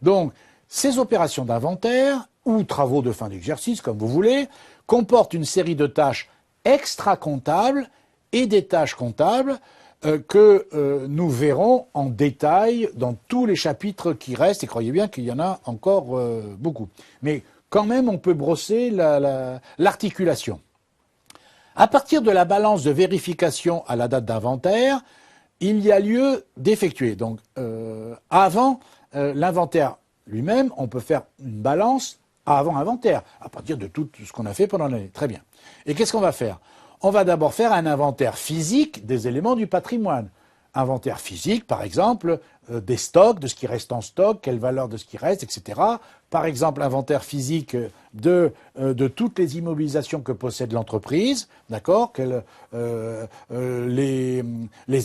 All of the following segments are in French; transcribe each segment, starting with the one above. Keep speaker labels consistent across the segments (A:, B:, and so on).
A: Donc, ces opérations d'inventaire, ou travaux de fin d'exercice, comme vous voulez, comportent une série de tâches extra-comptables et des tâches comptables que nous verrons en détail dans tous les chapitres qui restent, et croyez bien qu'il y en a encore beaucoup. Mais quand même, on peut brosser l'articulation. À partir de la balance de vérification à la date d'inventaire, il y a lieu d'effectuer. Donc, avant l'inventaire lui-même, on peut faire une balance avant inventaire, à partir de tout ce qu'on a fait pendant l'année. Très bien. Et qu'est-ce qu'on va faire? On va d'abord faire un inventaire physique des éléments du patrimoine. Inventaire physique, par exemple, des stocks, de ce qui reste en stock, quelle valeur de ce qui reste, etc. Par exemple, inventaire physique de toutes les immobilisations que possède l'entreprise, d'accord, les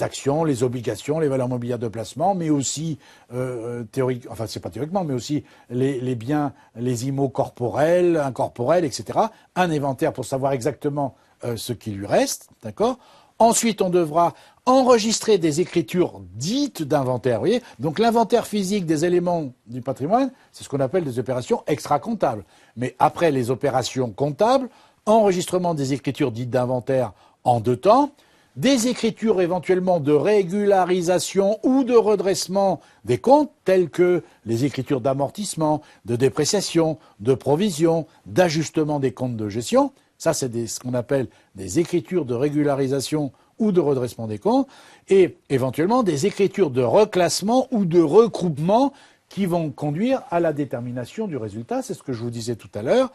A: actions, les obligations, les valeurs mobilières de placement, mais aussi, enfin c'est pas théoriquement, mais aussi les biens, les immos corporels, incorporels, etc. Un inventaire pour savoir exactement ce qui lui reste, d'accord. Ensuite, on devra enregistrer des écritures dites d'inventaire. Vous voyez, donc l'inventaire physique des éléments du patrimoine, c'est ce qu'on appelle des opérations extra-comptables. Mais après les opérations comptables, enregistrement des écritures dites d'inventaire en 2 temps, des écritures éventuellement de régularisation ou de redressement des comptes, telles que les écritures d'amortissement, de dépréciation, de provision, d'ajustement des comptes de gestion. Ça, c'est ce qu'on appelle des écritures de régularisation ou de redressement des comptes, et éventuellement des écritures de reclassement ou de regroupement qui vont conduire à la détermination du résultat. C'est ce que je vous disais tout à l'heure.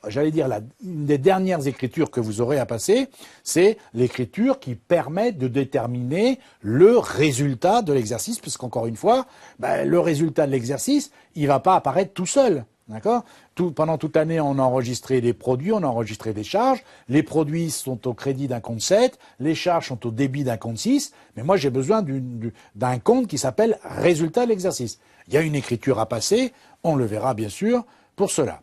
A: J'allais dire, une des dernières écritures que vous aurez à passer, c'est l'écriture qui permet de déterminer le résultat de l'exercice, puisqu'encore une fois, le résultat de l'exercice, il ne va pas apparaître tout seul. D'accord ? Pendant toute l'année, on a enregistré des produits, on a enregistré des charges. Les produits sont au crédit d'un compte 7, les charges sont au débit d'un compte 6. Mais moi, j'ai besoin d'un compte qui s'appelle résultat de l'exercice. Il y a une écriture à passer, on le verra bien sûr pour cela.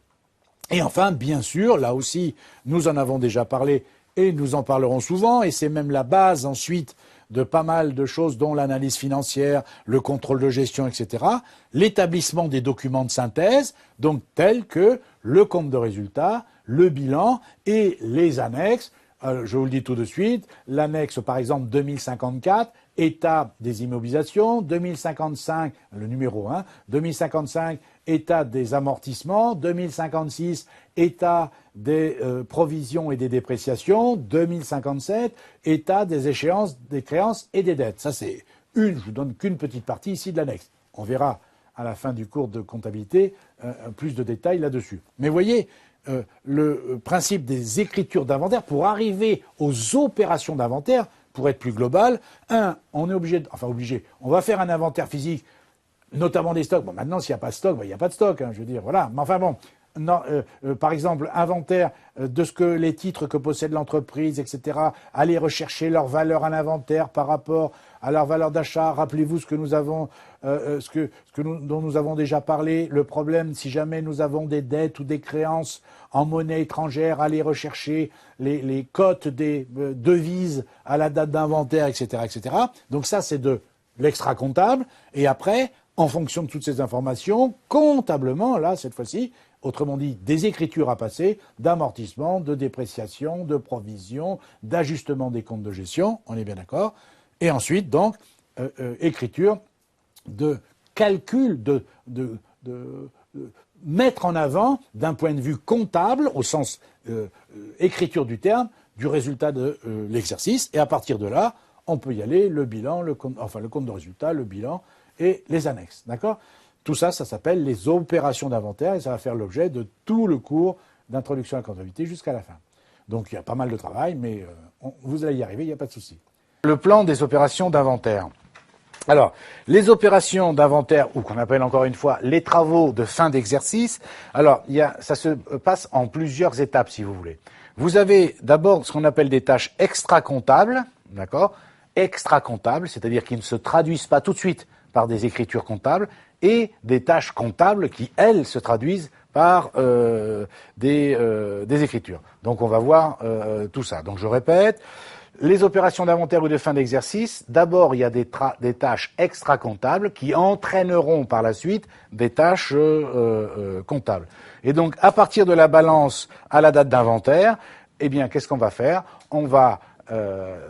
A: Et enfin, bien sûr, là aussi, nous en avons déjà parlé et nous en parlerons souvent, et c'est même la base ensuite de pas mal de choses, dont l'analyse financière, le contrôle de gestion, etc., l'établissement des documents de synthèse, donc tels que le compte de résultat, le bilan et les annexes. Je vous le dis tout de suite, l'annexe par exemple 2054, état des immobilisations, 2055, le numéro 1, 2055, état des amortissements, 2056, état des provisions et des dépréciations, 2057, état des échéances, des créances et des dettes. Ça c'est je vous donne qu'une petite partie ici de l'annexe. On verra à la fin du cours de comptabilité plus de détails là-dessus. Mais voyez, le principe des écritures d'inventaire, pour arriver aux opérations d'inventaire, pour être plus global, on est obligé, on va faire un inventaire physique, notamment des stocks. Bon, maintenant, s'il n'y a pas de stock, il n'y a pas de stock, je veux dire, voilà. Mais enfin bon, non, par exemple, inventaire de ce que les titres que possède l'entreprise, etc., aller rechercher leur valeur à l'inventaire par rapport à leur valeur d'achat. Rappelez-vous ce que nous avons, dont nous avons déjà parlé. Le problème, si jamais nous avons des dettes ou des créances en monnaie étrangère, aller rechercher les cotes des devises à la date d'inventaire, etc., etc. Donc ça, c'est de l'extra-comptable. Et après, en fonction de toutes ces informations, comptablement, là, cette fois-ci, autrement dit, des écritures à passer, d'amortissement, de dépréciation, de provision, d'ajustement des comptes de gestion, on est bien d'accord. Et ensuite, donc, écriture de calcul, de mettre en avant, d'un point de vue comptable, au sens écriture du terme, du résultat de l'exercice. Et à partir de là, on peut y aller, le bilan, le compte de résultat, le bilan et les annexes. D'accord ? Tout ça, ça s'appelle les opérations d'inventaire et ça va faire l'objet de tout le cours d'introduction à la comptabilité jusqu'à la fin. Donc il y a pas mal de travail, mais vous allez y arriver, il n'y a pas de souci. Le plan des opérations d'inventaire. Alors, les opérations d'inventaire, ou qu'on appelle encore une fois les travaux de fin d'exercice, alors ça se passe en plusieurs étapes, si vous voulez. Vous avez d'abord ce qu'on appelle des tâches extra-comptables, d'accord ? Extra-comptables, c'est-à-dire qui ne se traduisent pas tout de suite par des écritures comptables, et des tâches comptables qui, elles, se traduisent par des écritures. Donc on va voir tout ça. Donc je répète, Les opérations d'inventaire ou de fin d'exercice, d'abord, il y a des tâches extra-comptables qui entraîneront par la suite des tâches comptables. Et donc, à partir de la balance à la date d'inventaire, eh bien, qu'est-ce qu'on va faire? On va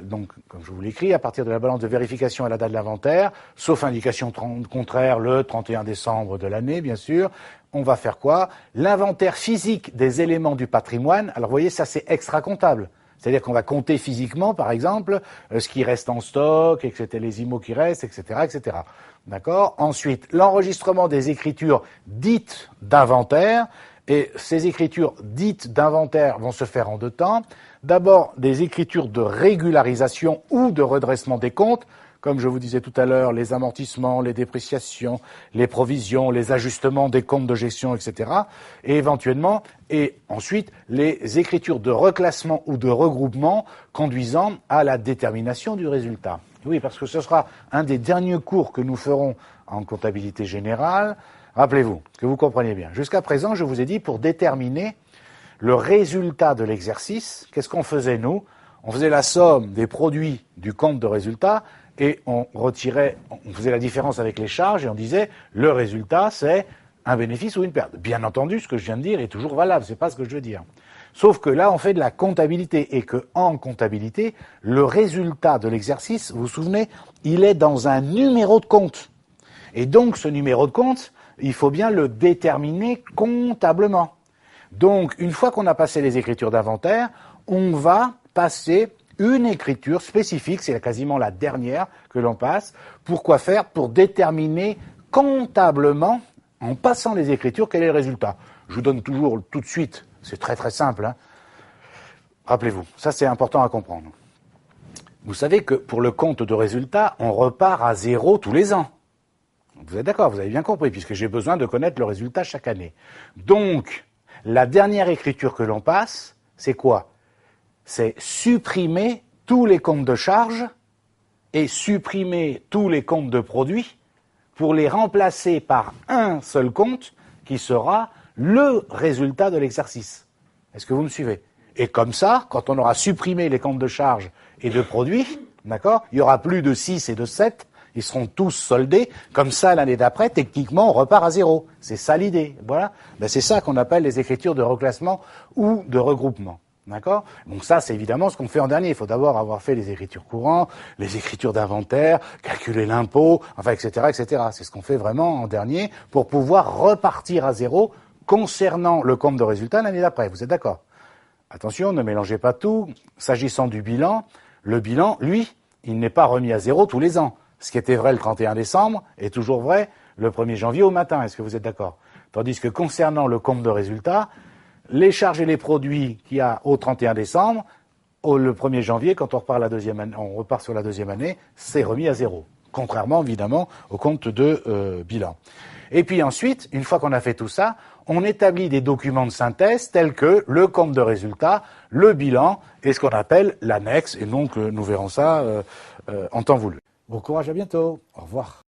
A: donc, comme je vous l'écris, à partir de la balance de vérification à la date de l'inventaire, sauf indication contraire le 31 décembre de l'année, bien sûr, on va faire quoi? L'inventaire physique des éléments du patrimoine. Alors, vous voyez, ça, c'est extra-comptable. C'est-à-dire qu'on va compter physiquement, par exemple, ce qui reste en stock, etc., les IMO qui restent, etc., etc. D'accord? Ensuite, l'enregistrement des écritures dites d'inventaire. Et ces écritures dites d'inventaire vont se faire en deux temps. D'abord, des écritures de régularisation ou de redressement des comptes, comme je vous disais tout à l'heure, les amortissements, les dépréciations, les provisions, les ajustements des comptes de gestion, etc. Et éventuellement, et ensuite, les écritures de reclassement ou de regroupement conduisant à la détermination du résultat. Oui, parce que ce sera un des derniers cours que nous ferons en comptabilité générale. Rappelez-vous, que vous compreniez bien. Jusqu'à présent, je vous ai dit, pour déterminer le résultat de l'exercice, qu'est-ce qu'on faisait, nous? On faisait la somme des produits du compte de résultat et on faisait la différence avec les charges et on disait, le résultat, c'est un bénéfice ou une perte. Bien entendu, ce que je viens de dire est toujours valable, c'est pas ce que je veux dire. Sauf que là, on fait de la comptabilité et que, en comptabilité, le résultat de l'exercice, vous vous souvenez, il est dans un numéro de compte. Et donc, ce numéro de compte, il faut bien le déterminer comptablement. Donc, une fois qu'on a passé les écritures d'inventaire, on va passer une écriture spécifique, c'est quasiment la dernière que l'on passe. Pour quoi faire? Pour déterminer comptablement, en passant les écritures, quel est le résultat. Je vous donne toujours tout de suite, c'est très très simple. Hein. Rappelez-vous, ça c'est important à comprendre. Vous savez que pour le compte de résultat, on repart à zéro tous les ans. Vous êtes d'accord, vous avez bien compris, puisque j'ai besoin de connaître le résultat chaque année. Donc, la dernière écriture que l'on passe, c'est quoi? C'est supprimer tous les comptes de charges et supprimer tous les comptes de produits pour les remplacer par un seul compte qui sera le résultat de l'exercice. Est-ce que vous me suivez? Et comme ça, quand on aura supprimé les comptes de charges et de produits, d'accord, il y aura plus de 6 et de 7, ils seront tous soldés. Comme ça, l'année d'après, techniquement, on repart à zéro. C'est ça l'idée. Voilà. Ben, c'est ça qu'on appelle les écritures de reclassement ou de regroupement. D'accord? Donc ça, c'est évidemment ce qu'on fait en dernier. Il faut d'abord avoir fait les écritures courantes, les écritures d'inventaire, calculer l'impôt, enfin, etc., etc. C'est ce qu'on fait vraiment en dernier pour pouvoir repartir à zéro concernant le compte de résultat l'année d'après. Vous êtes d'accord? Attention, ne mélangez pas tout. S'agissant du bilan, le bilan, lui, il n'est pas remis à zéro tous les ans. Ce qui était vrai le 31 décembre est toujours vrai le 1er janvier au matin. Est-ce que vous êtes d'accord? Tandis que concernant le compte de résultat, les charges et les produits qu'il y a au 31 décembre, le 1er janvier, quand on repart, on repart sur la deuxième année, c'est remis à zéro. Contrairement, évidemment, au compte de bilan. Et puis ensuite, une fois qu'on a fait tout ça, on établit des documents de synthèse tels que le compte de résultat, le bilan et ce qu'on appelle l'annexe. Et donc, nous verrons ça en temps voulu. Bon courage, à bientôt. Au revoir.